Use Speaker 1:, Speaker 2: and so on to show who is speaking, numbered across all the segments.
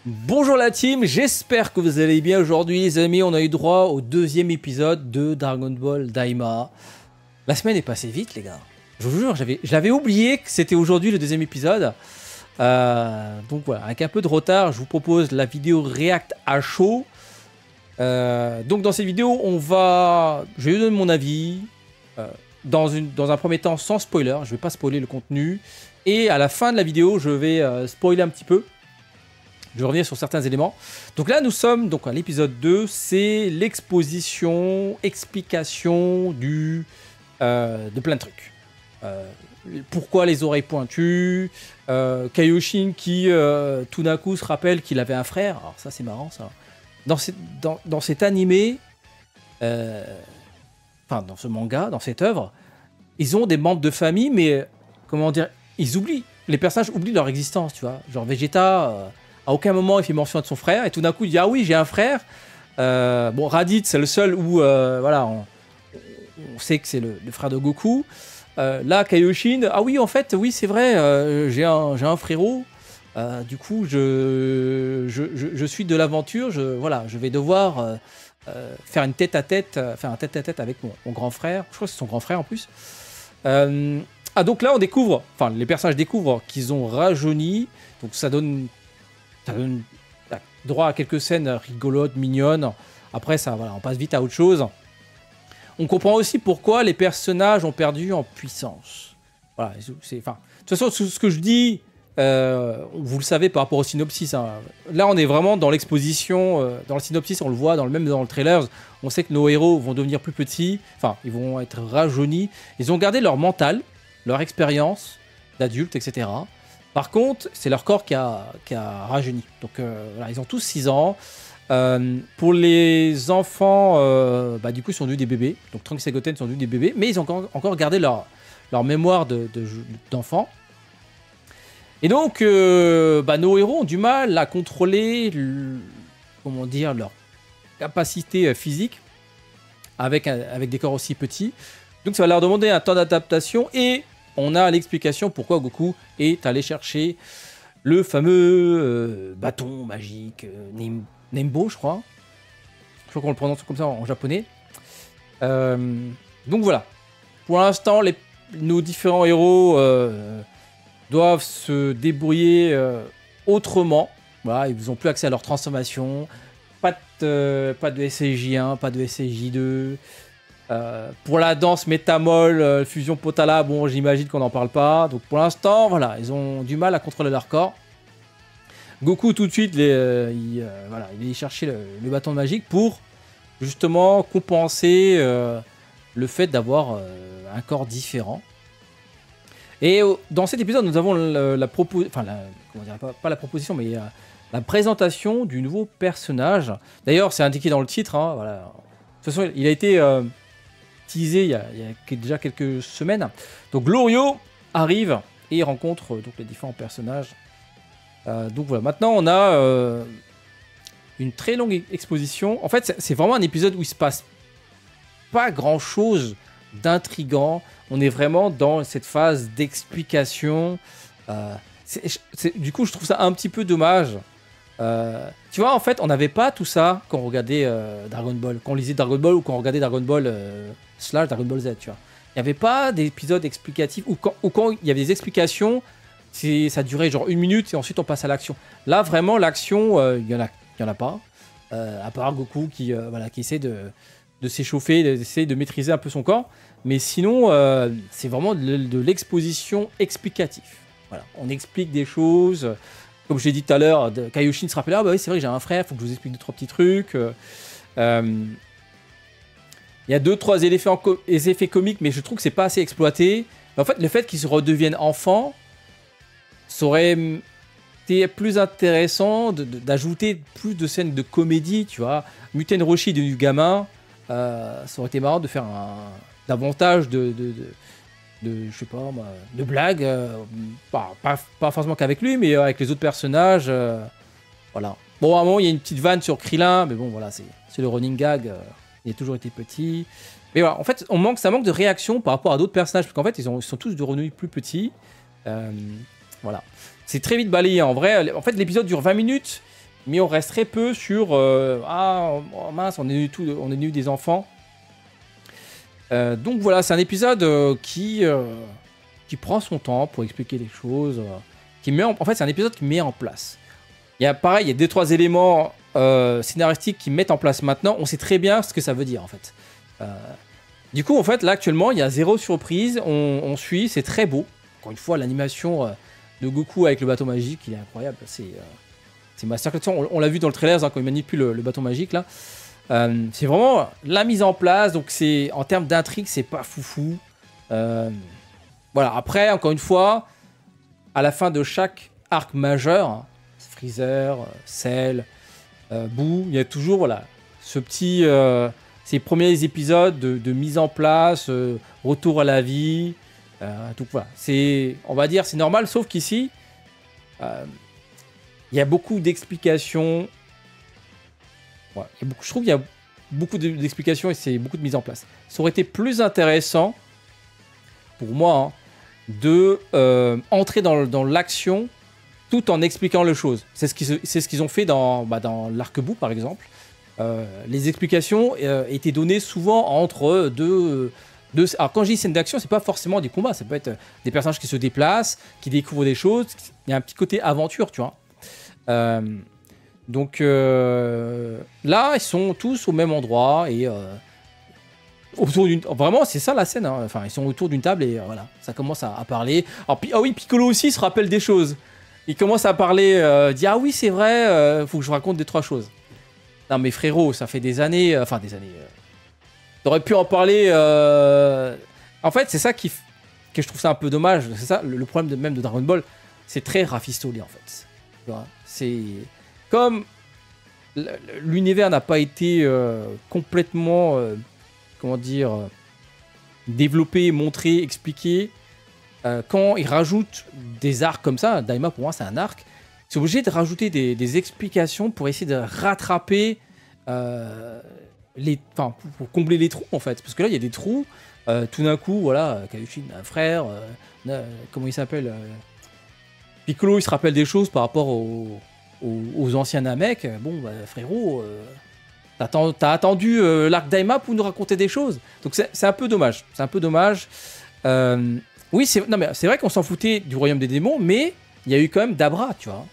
Speaker 1: Bonjour la team, j'espère que vous allez bien aujourd'hui les amis. On a eu droit au deuxième épisode de Dragon Ball Daima. La semaine est passée vite les gars. Je vous jure, j'avais oublié que c'était aujourd'hui le deuxième épisode. Donc voilà, avec un peu de retard, je vous propose la vidéo React à chaud. Donc dans cette vidéo, je vais donner mon avis. Dans un premier temps sans spoiler, je vais pas spoiler le contenu. Et à la fin de la vidéo, je vais spoiler un petit peu. Je vais revenir sur certains éléments. Donc là, nous sommes donc à l'épisode 2. C'est l'exposition, explication de plein de trucs. Pourquoi les oreilles pointues, Kaioshin qui tout d'un coup se rappelle qu'il avait un frère. Alors ça, c'est marrant ça. Dans cet animé, enfin dans ce manga, dans cette œuvre, ils ont des membres de famille, mais comment dire, les personnages oublient leur existence, tu vois. Genre Vegeta... à aucun moment il fait mention de son frère et tout d'un coup il dit ah oui j'ai un frère. Bon Raditz c'est le seul où voilà on sait que c'est le frère de Goku. Là Kaioshin ah oui en fait oui c'est vrai j'ai un frérot. Du coup je suis de l'aventure. Je vais devoir faire un tête à tête avec mon grand frère. Je crois que c'est son grand frère en plus. Donc là on découvre, enfin les personnages découvrent qu'ils ont rajeuni. Donc ça donne droit à quelques scènes rigolotes, mignonnes. Après, ça, voilà, on passe vite à autre chose. On comprend aussi pourquoi les personnages ont perdu en puissance. Voilà, de toute façon, ce que je dis, vous le savez par rapport au synopsis. Hein. Là, on est vraiment dans l'exposition. Dans le synopsis, on le voit, même dans le trailer, on sait que nos héros vont devenir plus petits. Enfin, ils vont être rajeunis. Ils ont gardé leur mental, leur expérience d'adultes, etc. Par contre, c'est leur corps qui a rajeuni. Donc voilà, ils ont tous 6 ans. Pour les enfants, du coup, ils sont devenus des bébés. Donc Trunks et Goten sont devenus des bébés. Mais ils ont encore gardé leur mémoire d'enfants. Et donc, nos héros ont du mal à contrôler leur capacité physique avec des corps aussi petits. Donc ça va leur demander un temps d'adaptation et... on a l'explication pourquoi Goku est allé chercher le fameux bâton magique Nembo, je crois. Je crois qu'on le prononce comme ça en japonais. Donc voilà. Pour l'instant, nos différents héros doivent se débrouiller autrement. Voilà, ils n'ont plus accès à leur transformation. Pas de SCJ1, pas de SCJ2. Pour la danse métamol, fusion potala, bon j'imagine qu'on n'en parle pas. Donc pour l'instant, voilà, ils ont du mal à contrôler leur corps. Goku tout de suite, il est chercher le bâton magique pour justement compenser le fait d'avoir un corps différent. Et dans cet épisode, nous avons la présentation du nouveau personnage. D'ailleurs, c'est indiqué dans le titre. Hein, voilà. De toute façon, il a été... teasé il y a déjà quelques semaines. Donc Glorio arrive et rencontre donc les différents personnages. Donc voilà, maintenant on a une très longue exposition. En fait, c'est vraiment un épisode où il se passe pas grand chose d'intriguant. On est vraiment dans cette phase d'explication. Du coup, je trouve ça un petit peu dommage. Tu vois, en fait, on n'avait pas tout ça quand on regardait Dragon Ball, quand on lisait Dragon Ball ou quand on regardait Dragon Ball / Dragon Ball Z, tu vois. Il n'y avait pas d'épisode explicatif ou quand il y avait des explications, ça durait genre 1 minute et ensuite on passe à l'action. Là, vraiment, l'action, il y en a pas. À part Goku qui essaie de s'échauffer, d'essayer de maîtriser un peu son corps. Mais sinon, c'est vraiment de l'exposition explicative. Voilà, on explique des choses. Comme je l'ai dit tout à l'heure, Kaioshin se rappelle, ah bah oui, c'est vrai que j'ai un frère, il faut que je vous explique 2-3 petits trucs. Il y a 2-3 effets comiques, mais je trouve que c'est pas assez exploité. Mais en fait, le fait qu'ils se redeviennent enfants, ça aurait été plus intéressant d'ajouter plus de scènes de comédie, tu vois. Muten Roshi devenu gamin, ça aurait été marrant de faire davantage de je sais pas, de blagues, pas forcément qu'avec lui, mais avec les autres personnages. Voilà. Bon, à un moment, il y a une petite vanne sur Krillin, mais bon, voilà, c'est le running gag. Il a toujours été petit. Mais voilà, en fait, ça manque de réaction par rapport à d'autres personnages, parce qu'en fait, ils sont tous devenus plus petits. Voilà. C'est très vite balayé, en vrai. En fait, l'épisode dure 20 minutes, mais on reste très peu sur ah oh, mince, on est eu des enfants. Donc voilà, c'est un épisode qui prend son temps pour expliquer les choses, en fait c'est un épisode qui met en place. Il y a 2-3 éléments scénaristiques qui mettent en place maintenant. On sait très bien ce que ça veut dire en fait. Du coup en fait là actuellement il y a 0 surprise. On suit, c'est très beau. Encore une fois l'animation de Goku avec le bâton magique, il est incroyable. C'est masterclass. On l'a vu dans le trailer quand il manipule le bâton magique là. C'est vraiment la mise en place. Donc c'est en termes d'intrigue c'est pas foufou. Voilà, après encore une fois à la fin de chaque arc majeur, hein, Freezer, Cell, Boo, il y a toujours voilà, ces premiers épisodes de mise en place, retour à la vie, donc voilà, on va dire c'est normal, sauf qu'ici, il y a beaucoup d'explications, ouais, je trouve qu'il y a beaucoup d'explications et c'est beaucoup de mise en place. Ça aurait été plus intéressant, pour moi, hein, de entrer dans l'action tout en expliquant les choses. C'est ce qu'ils ont fait dans l'arc Boo, par exemple. Les explications étaient données souvent entre deux... Alors quand je dis scène d'action, c'est pas forcément des combats, ça peut être des personnages qui se déplacent, qui découvrent des choses. Il y a un petit côté aventure, tu vois. Donc là, ils sont tous au même endroit et autour d'une... Vraiment, c'est ça la scène. Hein. Enfin, ils sont autour d'une table et voilà, ça commence à parler. Alors, ah oui, Piccolo aussi se rappelle des choses. Il commence à parler, dit ah oui c'est vrai, faut que je raconte 2-3 choses. Non mais frérot, ça fait des années, t'aurais pu en parler. En fait, c'est ça que je trouve ça un peu dommage. C'est ça le problème même de Dragon Ball, c'est très rafistolé en fait. Tu vois, c'est comme l'univers n'a pas été complètement, comment dire, développé, montré, expliqué. Quand ils rajoutent des arcs comme ça, Daima pour moi c'est un arc, c'est obligé de rajouter des explications pour essayer de rattraper pour combler les trous en fait. Parce que là il y a des trous, tout d'un coup, voilà, Kaioshin a un frère, comment il s'appelle Piccolo il se rappelle des choses par rapport aux anciens Namek. Bon bah frérot, t'as attendu l'arc Daima pour nous raconter des choses. Donc c'est un peu dommage. C'est un peu dommage. Oui, c'est vrai qu'on s'en foutait du royaume des démons, mais il y a eu quand même Dabra, tu vois.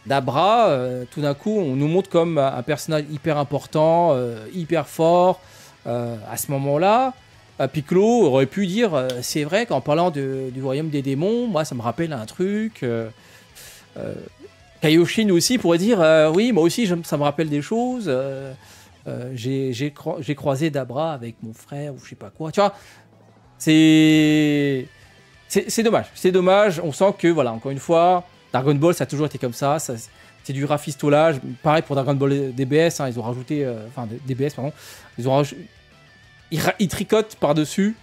Speaker 1: Dabra, tout d'un coup, on nous montre comme un personnage hyper important, hyper fort. À ce moment-là, Piccolo aurait pu dire c'est vrai qu'en parlant du royaume des démons, moi ça me rappelle un truc. Kaioshin aussi pourrait dire oui, moi aussi ça me rappelle des choses. J'ai croisé Dabra avec mon frère ou je sais pas quoi, tu vois. C'est dommage, c'est dommage. On sent que, voilà, encore une fois, Dragon Ball, ça a toujours été comme ça. C'est du rafistolage. Pareil pour Dragon Ball DBS, hein, ils ont rajouté... DBS, pardon. Ils tricotent par-dessus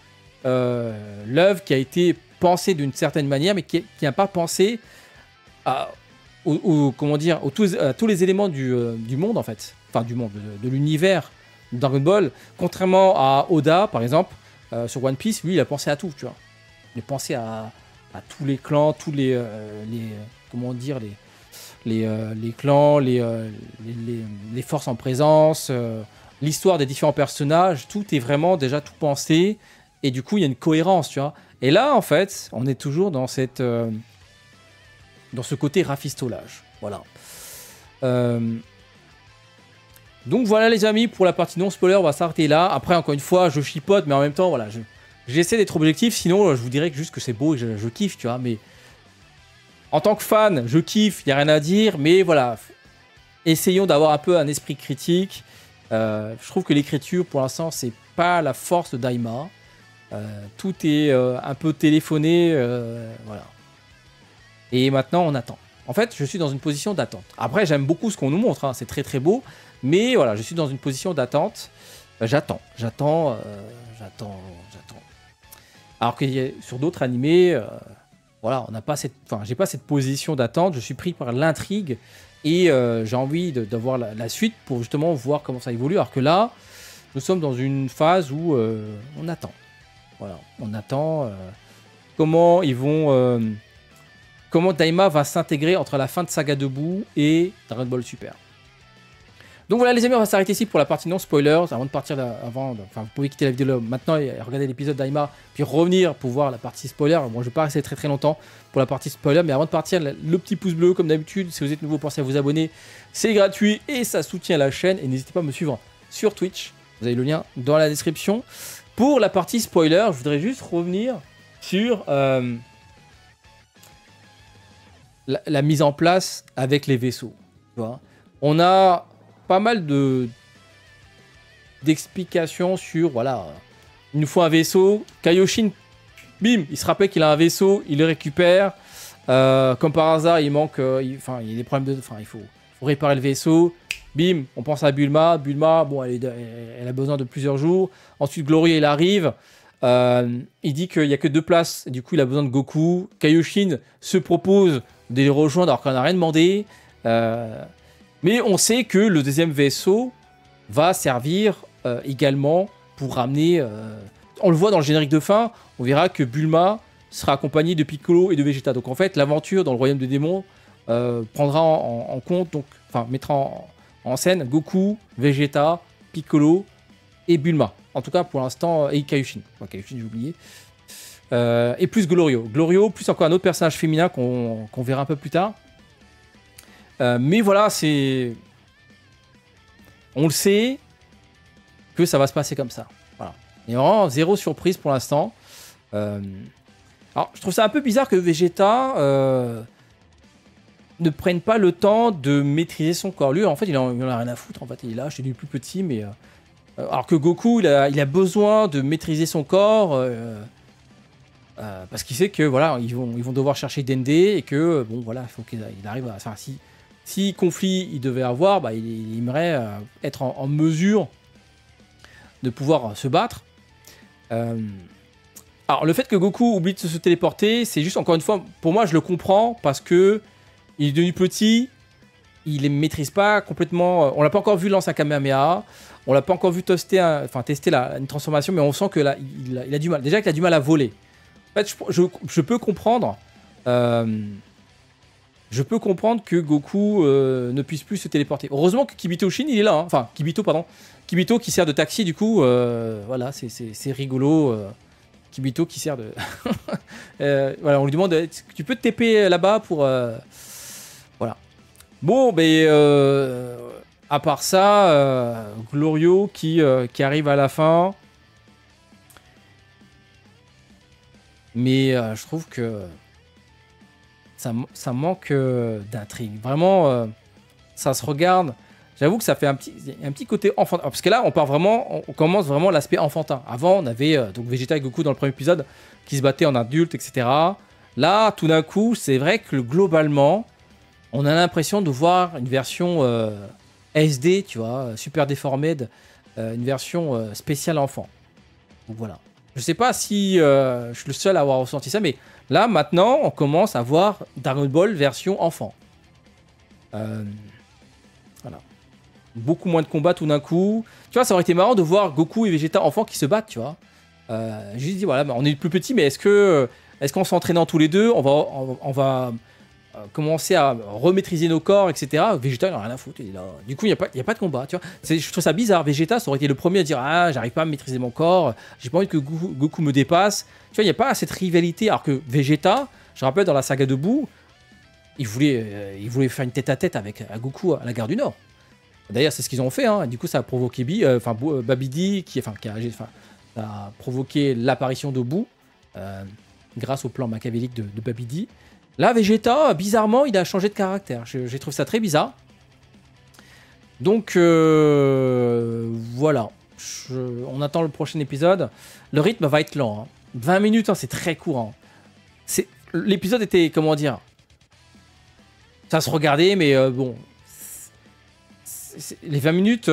Speaker 1: l'œuvre qui a été pensée d'une certaine manière, mais qui n'a pas pensé comment dire, à tous les éléments du monde, en fait. Enfin, du monde, de l'univers de Dragon Ball. Contrairement à Oda, par exemple, sur One Piece, lui, il a pensé à tout, tu vois. Il a pensé à tous les clans, tous les comment dire, les clans, les forces en présence, l'histoire des différents personnages, tout est vraiment déjà tout pensé, et du coup, il y a une cohérence, tu vois. Et là, en fait, on est toujours dans ce côté rafistolage, voilà. Donc voilà les amis, pour la partie non spoiler, on va s'arrêter là. Après, encore une fois, je chipote, mais en même temps, voilà, j'essaie d'être objectif, sinon je vous dirais que juste que c'est beau et je kiffe, tu vois. Mais en tant que fan, je kiffe, il n'y a rien à dire, mais voilà, essayons d'avoir un peu un esprit critique. Je trouve que l'écriture, pour l'instant, c'est pas la force de Daima. Tout est un peu téléphoné, voilà. Et maintenant, on attend. En fait, je suis dans une position d'attente. Après, j'aime beaucoup ce qu'on nous montre, hein, c'est très très beau. Mais voilà, je suis dans une position d'attente. J'attends. Alors que sur d'autres animés, voilà, on n'a pas j'ai pas cette position d'attente. Je suis pris par l'intrigue et j'ai envie de voir la suite pour justement voir comment ça évolue. Alors que là, nous sommes dans une phase où on attend. Voilà, on attend comment ils vont comment Daima va s'intégrer entre la fin de Saga de Boo et Dragon Ball Super. Donc voilà les amis, on va s'arrêter ici pour la partie non spoilers. Avant de partir, vous pouvez quitter la vidéo là maintenant et regarder l'épisode Daima, puis revenir pour voir la partie spoiler. Bon, je ne vais pas rester très longtemps pour la partie spoiler, mais avant de partir, le petit pouce bleu comme d'habitude. Si vous êtes nouveau, pensez à vous abonner, c'est gratuit et ça soutient la chaîne. Et n'hésitez pas à me suivre sur Twitch, vous avez le lien dans la description. Pour la partie spoiler, je voudrais juste revenir sur la mise en place avec les vaisseaux. Tu vois, on a pas mal d'explications sur, voilà, il nous faut un vaisseau. Kaioshin, bim, il se rappelle qu'il a un vaisseau, il le récupère. Comme par hasard, il manque, il y a des problèmes il faut réparer le vaisseau. Bim, on pense à Bulma. Bulma, bon, elle a besoin de plusieurs jours. Ensuite, Gloria, il arrive. Il dit qu'il n'y a que 2 places. Du coup, il a besoin de Goku. Kaioshin se propose de les rejoindre alors qu'on n'a rien demandé. Mais on sait que le deuxième vaisseau va servir également pour ramener... on le voit dans le générique de fin, on verra que Bulma sera accompagnée de Piccolo et de Vegeta. Donc en fait, l'aventure dans le royaume des démons prendra en compte, mettra en scène Goku, Vegeta, Piccolo et Bulma. En tout cas pour l'instant, et Kaioshin. Kaioshin, j'ai oublié. Et plus Glorio. Glorio, plus encore un autre personnage féminin qu'on verra un peu plus tard. Mais voilà, on le sait que ça va se passer comme ça. Voilà. Il y a vraiment 0 surprise pour l'instant. Alors, je trouve ça un peu bizarre que Vegeta ne prenne pas le temps de maîtriser son corps. Lui, en fait, il en a rien à foutre. En fait, il est là, chez lui plus petit, mais... alors que Goku, il a besoin de maîtriser son corps... parce qu'il sait que voilà, ils vont devoir chercher Dende et que bon voilà, il faut qu'il arrive à... Enfin, si conflit il devait avoir, bah, il aimerait être en mesure de pouvoir se battre. Alors le fait que Goku oublie de se téléporter, c'est juste encore une fois, pour moi je le comprends parce que il est devenu petit, il ne maîtrise pas complètement. On l'a pas encore vu lancer un Kamehameha, on l'a pas encore vu tester une transformation, mais on sent que là il a du mal. Déjà qu'il a du mal à voler. En fait, je peux comprendre. Je peux comprendre que Goku ne puisse plus se téléporter. Heureusement que Kibito Shin, il est là. Hein. Enfin, Kibito, pardon. Kibito qui sert de taxi, du coup, voilà, c'est rigolo. Kibito qui sert de... voilà, on lui demande, tu peux te TP là-bas pour... voilà. Bon, ben... à part ça, Glorio qui arrive à la fin. Mais je trouve que... Ça manque d'intrigue. Vraiment, ça se regarde. J'avoue que ça fait un petit côté enfantin. Parce que là, on commence vraiment l'aspect enfantin. Avant, on avait donc Vegeta et Goku dans le premier épisode qui se battaient en adulte, etc. Là, tout d'un coup, c'est vrai que globalement, on a l'impression de voir une version SD, tu vois, super déformée, une version spéciale enfant. Donc voilà. Je sais pas si je suis le seul à avoir ressenti ça, mais là, maintenant, on commence à voir Dragon Ball version enfant. Voilà. Beaucoup moins de combats tout d'un coup. Tu vois, ça aurait été marrant de voir Goku et Vegeta enfants qui se battent, tu vois. J'ai juste dit, voilà, on est plus petits, mais est-ce qu'en s'entraînant tous les deux, on va commencer à remaîtriser nos corps, etc. Vegeta, il n'a rien à foutre. Il est là. Du coup, il n'y a pas de combat, tu vois. Je trouve ça bizarre. Vegeta, ça aurait été le premier à dire, ah, j'arrive pas à maîtriser mon corps, j'ai pas envie que Goku me dépasse. Tu vois, il n'y a pas cette rivalité. Alors que Vegeta, je rappelle, dans la saga de Boo, il voulait faire une tête-à-tête avec Goku à la gare du Nord. D'ailleurs, c'est ce qu'ils ont fait. Hein. Du coup, ça a provoqué Babidi, qui a provoqué l'apparition de Boo, grâce au plan machiavélique de Babidi. Là, Vegeta, bizarrement, il a changé de caractère. J'ai trouvé ça très bizarre. Donc, voilà. On attend le prochain épisode. Le rythme va être lent. Hein. 20 minutes, hein, c'est très court. Hein. L'épisode était, comment dire... Ça se regardait, mais bon... Les 20 minutes,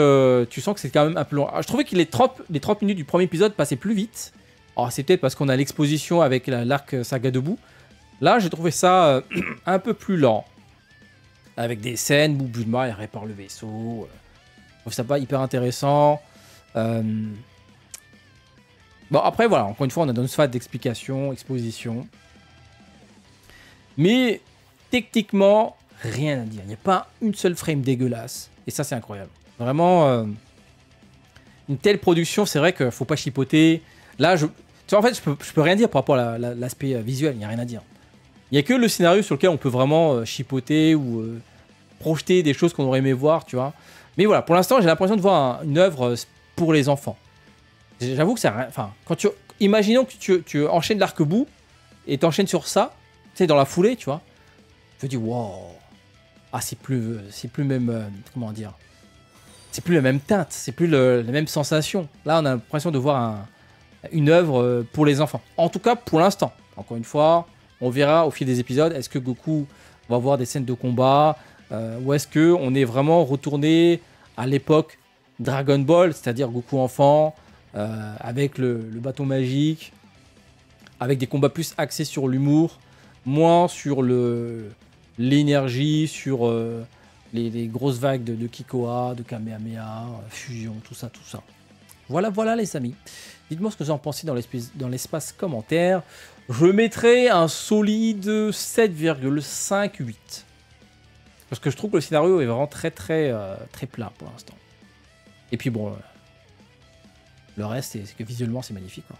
Speaker 1: tu sens que c'est quand même un peu long. Alors, je trouvais que les 30 minutes du premier épisode passaient plus vite. Alors, c'est peut-être parce qu'on a l'exposition avec l'arc Saga de Boo. Là, j'ai trouvé ça un peu plus lent. Avec des scènes où Bulma, elle répare le vaisseau. Je trouve ça pas hyper intéressant. Bon, après, voilà. Encore une fois, on a dans une phase d'explication, exposition. Mais techniquement, rien à dire. Il n'y a pas une seule frame dégueulasse. Et ça, c'est incroyable. Vraiment, une telle production, c'est vrai qu'il ne faut pas chipoter. Là, tu vois, en fait, je peux rien dire par rapport à l'aspect visuel. Il n'y a rien à dire. Il n'y a que le scénario sur lequel on peut vraiment chipoter ou projeter des choses qu'on aurait aimé voir, tu vois. Mais voilà, pour l'instant, j'ai l'impression de voir une œuvre pour les enfants. J'avoue que c'est rien. Enfin, imaginons que tu enchaînes l'arc-bout et t'enchaînes sur ça, tu sais, dans la foulée, tu vois. Je me dis, wow. Ah, c'est plus même. Comment dire? C'est plus la même teinte, c'est plus la même sensation. Là, on a l'impression de voir une œuvre pour les enfants. En tout cas, pour l'instant. Encore une fois, on verra au fil des épisodes. Est-ce que Goku va voir des scènes de combat ou est-ce qu'on est vraiment retourné à l'époque Dragon Ball, c'est-à-dire Goku enfant, avec le bâton magique, avec des combats plus axés sur l'humour, moins sur l'énergie, sur les grosses vagues de Kikoa, de Kamehameha, fusion, tout ça. Voilà les amis. Dites-moi ce que vous en pensez dans l'espace commentaire. Je mettrai un solide 7,58. Parce que je trouve que le scénario est vraiment très plat pour l'instant. Et puis bon, le reste, c'est que visuellement, c'est magnifique, quoi.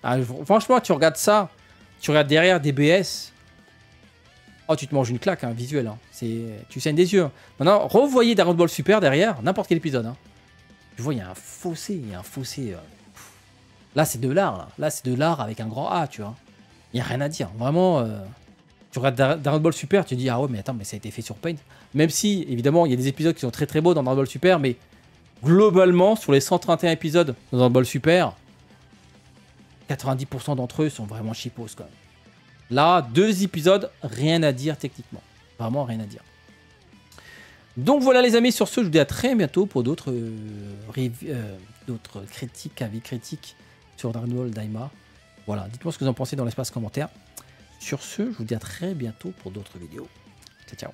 Speaker 1: Ah, franchement, tu regardes ça, tu regardes derrière DBS. Oh, tu te manges une claque, hein, visuel. Hein. Tu saignes des yeux. Hein. Maintenant, revoyez Dragon Ball Super derrière, n'importe quel épisode. Hein. Tu vois, il y a un fossé. Là, c'est de l'art. Là, c'est de l'art avec un grand A, tu vois. Il n'y a rien à dire. Vraiment, tu regardes Dragon Ball Super, tu te dis, ah ouais, mais attends, mais ça a été fait sur Paint. Même si, évidemment, il y a des épisodes qui sont très beaux dans Dragon Ball Super, mais globalement, sur les 131 épisodes dans Dragon Ball Super, 90% d'entre eux sont vraiment cheapos, quand même. Là, 2 épisodes, rien à dire techniquement. Vraiment rien à dire. Donc voilà les amis, sur ce, je vous dis à très bientôt pour d'autres critiques, avis critiques sur Dragon Ball Daima. Voilà, dites-moi ce que vous en pensez dans l'espace commentaire. Sur ce, je vous dis à très bientôt pour d'autres vidéos. Ciao, ciao.